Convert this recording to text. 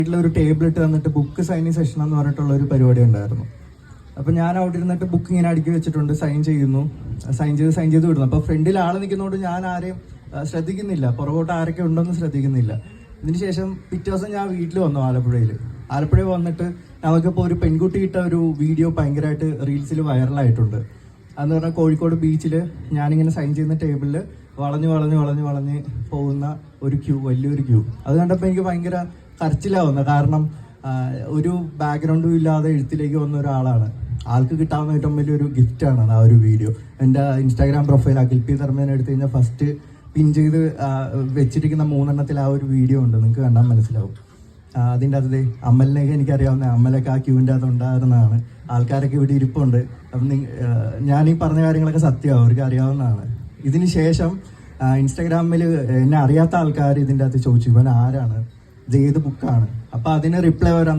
വീട്ടിലൊരു ടേബിൾ ഇട്ട് തന്നിട്ട് ബുക്ക് സൈനിങ് സെഷൻ എന്ന് പറഞ്ഞിട്ടുള്ള ഒരു പരിപാടി ഉണ്ടായിരുന്നു. അപ്പോൾ ഞാൻ അവിടെ ഇരുന്നിട്ട് ബുക്ക് ഇങ്ങനെ അടുക്കി വെച്ചിട്ടുണ്ട്, സൈൻ ചെയ്ത് വിടുന്നു. അപ്പോൾ ഫ്രണ്ടിൽ ആൾ നിൽക്കുന്നതുകൊണ്ട് ഞാൻ ആരെയും ശ്രദ്ധിക്കുന്നില്ല, പുറകോട്ട് ആരൊക്കെ ഉണ്ടെന്ന് ശ്രദ്ധിക്കുന്നില്ല. ഇതിനുശേഷം പിറ്റേ ദിവസം ഞാൻ വീട്ടിൽ വന്നു ആലപ്പുഴയിൽ വന്നിട്ട് നമുക്കിപ്പോൾ ഒരു പെൺകുട്ടി ഇട്ട ഒരു വീഡിയോ ഭയങ്കരമായിട്ട് റീൽസിൽ വൈറലായിട്ടുണ്ട്. അതെന്ന് പറഞ്ഞാൽ കോഴിക്കോട് ബീച്ചിൽ ഞാനിങ്ങനെ സൈൻ ചെയ്യുന്ന ടേബിളിൽ വളഞ്ഞ് പോകുന്ന ഒരു വലിയൊരു ക്യൂ. അത് കണ്ടപ്പോൾ എനിക്ക് ഭയങ്കര കരച്ചിലാവുന്നത്. കാരണം ഒരു ബാക്ക്ഗ്രൗണ്ടും ഇല്ലാതെ എഴുത്തിലേക്ക് വന്ന ഒരാളാണ്. ആൾക്ക് കിട്ടാവുന്ന ഏറ്റവും വലിയൊരു ഗിഫ്റ്റാണ് ആ ഒരു വീഡിയോ. എൻ്റെ ഇൻസ്റ്റാഗ്രാം പ്രൊഫൈൽ അഖിൽ പി ധർമ്മേനെ എടുത്തു കഴിഞ്ഞാൽ ഫസ്റ്റ് പിൻ ചെയ്ത് വെച്ചിരിക്കുന്ന 3 ആ ഒരു വീഡിയോ ഉണ്ട്, നിങ്ങൾക്ക് കണ്ടാൽ മനസ്സിലാവും. അതിൻ്റെ അകത്ത് അമ്മലിനെയൊക്കെ എനിക്കറിയാവുന്ന, അമ്മലൊക്കെ ആ ക്യൂവിൻ്റെ അകത്ത് ഉണ്ടായിരുന്നതാണ്. ആൾക്കാരൊക്കെ ഇവിടെ ഇരിപ്പുണ്ട്. അപ്പം ഞാൻ ഈ പറഞ്ഞ കാര്യങ്ങളൊക്കെ സത്യമാണ്, അവർക്ക് അറിയാവുന്നതാണ്. ഇതിന് ശേഷം ഇൻസ്റ്റാഗ്രാമിൽ എന്നെ അറിയാത്ത ആൾക്കാർ ഇതിൻ്റെ അകത്ത് ചോദിച്ചു, ഇവൻ ആരാണ്, ഇത് ഏത് ബുക്കാണ്. അപ്പം അതിന് റിപ്ലൈ വരാൻ